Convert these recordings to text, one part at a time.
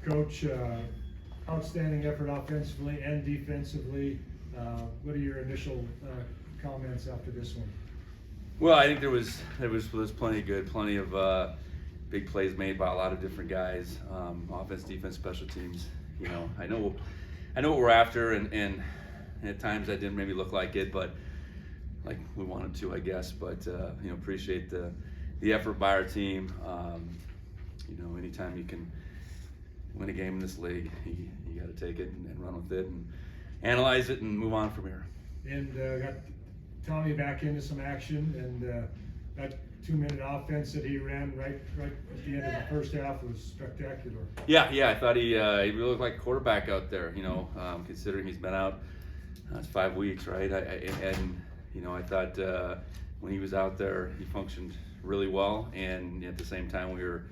Coach, outstanding effort offensively and defensively. What are your initial comments after this one? Well, I think there was plenty of big plays made by a lot of different guys, offense, defense, special teams. You know, I know what we're after, and at times that didn't maybe look like it, but like we wanted to, I guess. But you know, appreciate the effort by our team. You know, anytime you can win a game in this league, you got to take it and run with it and analyze it and move on from here. And got Tommy back into some action, and that 2-minute offense that he ran right at the end of the first half was spectacular. Yeah, I thought he really looked like a quarterback out there. You know, considering he's been out, it's 5 weeks, right? And you know, I thought when he was out there, he functioned really well, and at the same time, we were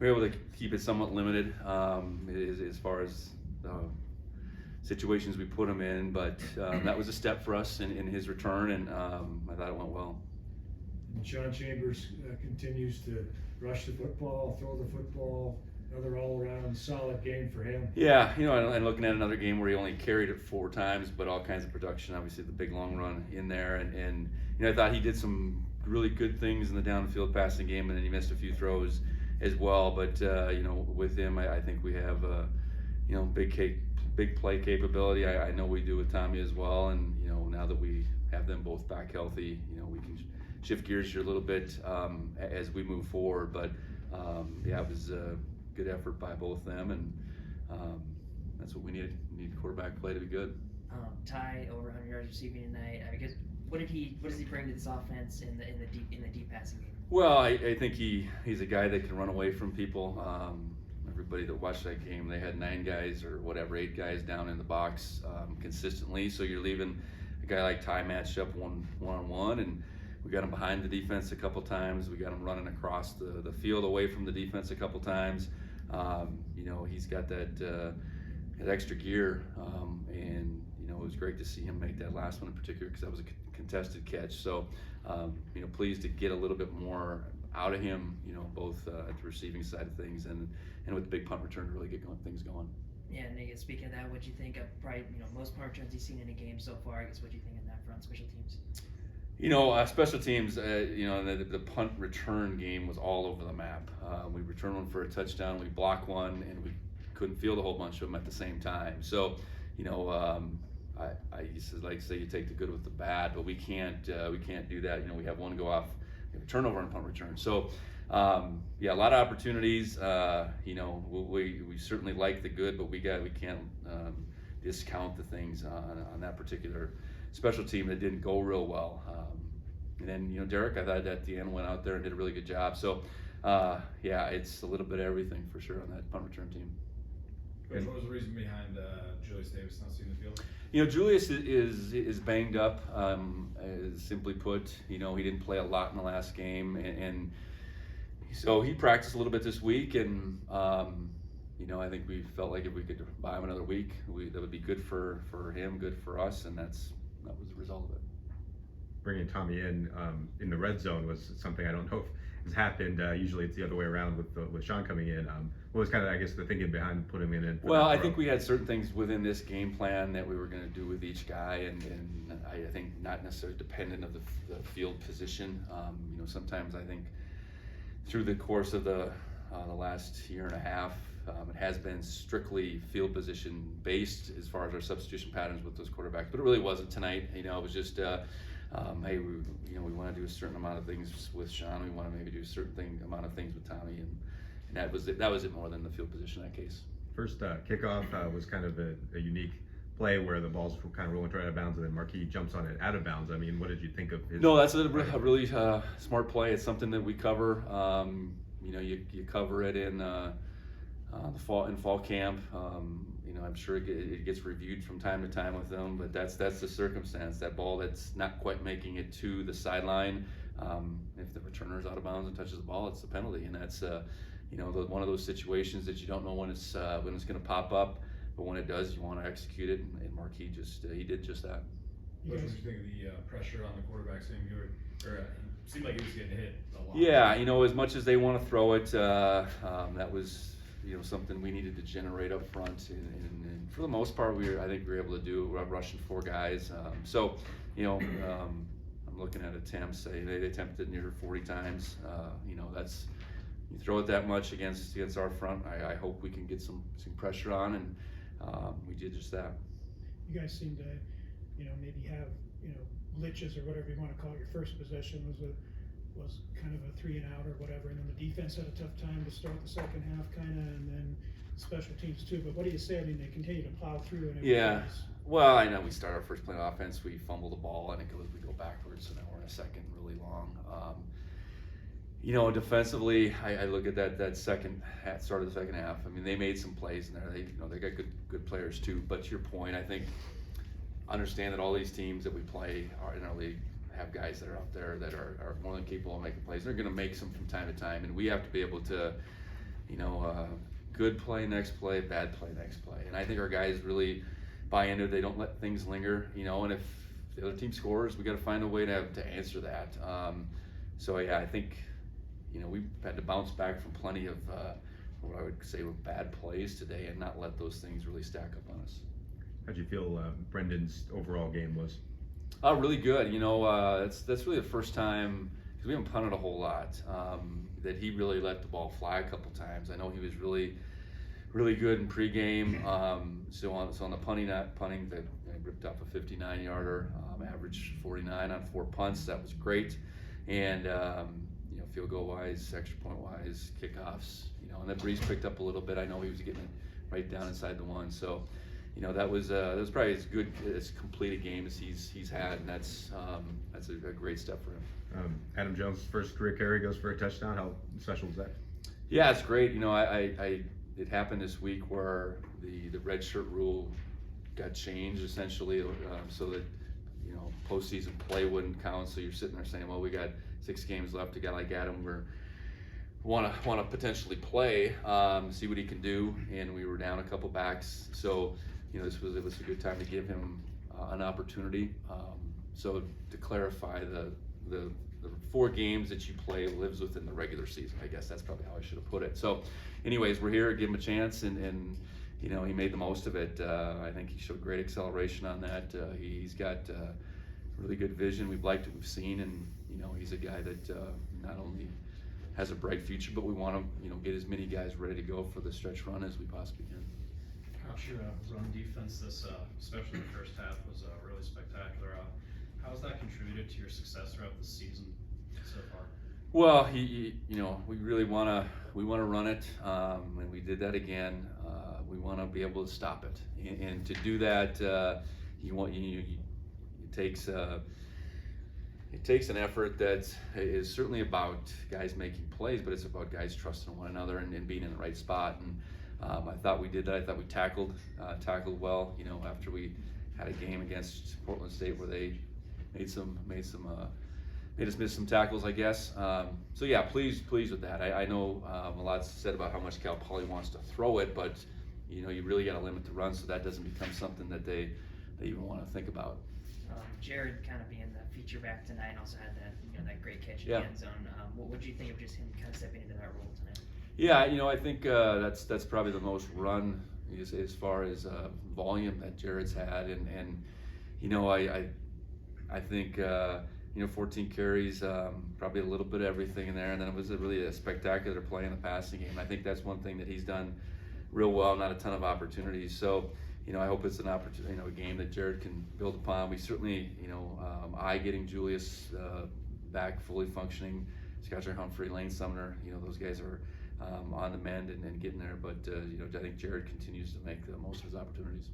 able to keep it somewhat limited as far as situations we put him in. But that was a step for us in his return, and I thought it went well. And Sean Chambers continues to rush the football, throw the football. Another all-around solid game for him. Yeah, you know, and looking at another game where he only carried it 4 times, but all kinds of production. Obviously, the big long run in there, and you know, I thought he did some really good things in the downfield passing game, and then he missed a few throws as well. But you know, with him, I think we have you know, big play capability. I know we do with Tommy as well, and you know, now that we have them both back healthy, you know, we can shift gears here a little bit as we move forward. But yeah, it was good effort by both them, and that's what we needed. We need quarterback play to be good. Ty over 100 yards receiving tonight. I guess what does he bring to this offense in the deep passing game? Well, I think he's a guy that can run away from people. Everybody that watched that game, they had 9 guys or whatever, 8 guys down in the box consistently. So you're leaving a guy like Ty matched up one-on-one, and we got him behind the defense a couple times. We got him running across the field away from the defense a couple times. You know, he's got that extra gear, and you know, it was great to see him make that last one in particular, because that was a contested catch. So you know, pleased to get a little bit more out of him, you know, both at the receiving side of things and with the big punt return to really get things going. Yeah, and I guess speaking of that, what do you think of probably, you know, most punt returns he's seen in a game so far? I guess what do you think of that front, special teams? You know, special teams, you know, the punt return game was all over the map. We returned one for a touchdown, we blocked one, and we couldn't field a whole bunch of them at the same time. So, you know, I used to like to say you take the good with the bad, but we can't do that. You know, we have one go off, we have a turnover on punt return. So, yeah, a lot of opportunities. You know, we certainly like the good, but we can't discount the things on that particular special team that didn't go real well. And then, you know, Derek, I thought at the end went out there and did a really good job. So, yeah, it's a little bit of everything for sure on that punt return team. Coach, what was the reason behind Julius Davis not seeing the field? You know, Julius is banged up. Simply put, you know, he didn't play a lot in the last game, and so he practiced a little bit this week, and you know, I think we felt like if we could buy him another week, that would be good for him, good for us, and that was the result of it. Bringing Tommy in the red zone was something I don't know if has happened. Usually it's the other way around with Sean coming in. What was kind of, I guess, the thinking behind putting him in? Well, I think we had certain things within this game plan that we were going to do with each guy, and I think not necessarily dependent of the field position. You know, sometimes I think through the course of the last year and a half, it has been strictly field position based as far as our substitution patterns with those quarterbacks, but it really wasn't tonight. You know, it was just, hey, we want to do a certain amount of things with Sean. We want to maybe do a certain amount of things with Tommy, and that was it. That was it more than the field position in that case. First kickoff was kind of a unique play where the ball's kind of rolling right out of bounds, and then Marquis jumps on it out of bounds. I mean, what did you think of his? No, that's a really smart play. It's something that we cover. You know, you cover it in the fall camp. You know, I'm sure it gets reviewed from time to time with them, but that's the circumstance. That ball that's not quite making it to the sideline. If the returner's out of bounds and touches the ball, it's a penalty, and that's you know, one of those situations that you don't know when it's going to pop up, but when it does, you want to execute it. And Marquis he did just that. What did you think of the pressure on the quarterback? Seemed like he was getting hit a lot. Yeah, you know, as much as they want to throw it, that was something we needed to generate up front, and for the most part, I think we were able to do. We're rushing 4 guys, I'm looking at attempts. They attempted near 40 times. That's, you throw it that much against our front. I hope we can get some pressure on, and we did just that. You guys seem to, maybe have, glitches or whatever you want to call it. Your first possession was kind of a 3 and out or whatever, and then the defense had a tough time to start the second half, kind of, and then special teams too. But what do you say? I mean, they continue to plow through. And Yeah. Well, I know we start our first play on offense, we fumble the ball, and we go backwards, so now we're in a second really long. Defensively, I look at that start of the second half. I mean, they made some plays in there. They got good players too. But to your point, I think understand that all these teams that we play are in our league have guys that are out there that are more than capable of making plays. They're going to make some from time to time, and we have to be able to, good play next play, bad play next play. And I think our guys really buy into it. They don't let things linger, and if the other team scores, we got to find a way to answer that. I think we've had to bounce back from plenty of what I would say were bad plays today, and not let those things really stack up on us. How'd you feel Brendan's overall game was? Really good. That's really the first time, because we haven't punted a whole lot, that he really let the ball fly a couple times. I know he was really good in pregame. So on the punting, that I ripped up a 59-yarder, average 49 on 4 punts. That was great. And field goal wise, extra point wise, kickoffs. And that Breeze picked up a little bit. I know he was getting it right down inside the 1. So. That was probably as complete a game as he's had, and that's a great step for him. Adam Jones' first career carry goes for a touchdown. How special was that? Yeah, it's great. It happened this week where the red shirt rule got changed essentially, so that postseason play wouldn't count. So you're sitting there saying, well, we got 6 games left. A guy like Adam, want to potentially play, see what he can do, and we were down a couple backs. So. It was a good time to give him an opportunity. So to clarify, the 4 games that you play lives within the regular season. I guess that's probably how I should have put it. So, anyways, we're here, give him a chance, and he made the most of it. I think he showed great acceleration on that. He's got really good vision. We've liked what we've seen, and he's a guy that not only has a bright future, but we want to get as many guys ready to go for the stretch run as we possibly can. Your run defense, especially the first half, was really spectacular. How has that contributed to your success throughout the season so far? Well, we really want to run it, and we did that again. We want to be able to stop it, and to do that, it takes an effort that is certainly about guys making plays, but it's about guys trusting one another and being in the right spot. And I thought we did that. I thought we tackled well. After we had a game against Portland State where they made us miss some tackles, I guess. So yeah, pleased with that. I know a lot's said about how much Cal Poly wants to throw it, but you really got to limit the run so that doesn't become something that they even want to think about. Jared kind of being the feature back tonight, also had that great catch in the end zone. What did you think of just him kind of stepping into that role tonight? Yeah, I think that's probably the most run as far as volume that Jared's had, and I think 14 carries, probably a little bit of everything in there, and then it was really a spectacular play in the passing game. I think that's one thing that he's done real well. Not a ton of opportunities, so I hope it's an opportunity, a game that Jared can build upon. We certainly, getting Julius back fully functioning, Scotcher Humphrey, Lane Sumner, those guys are on the mend and getting there, but I think Jared continues to make the most of his opportunities.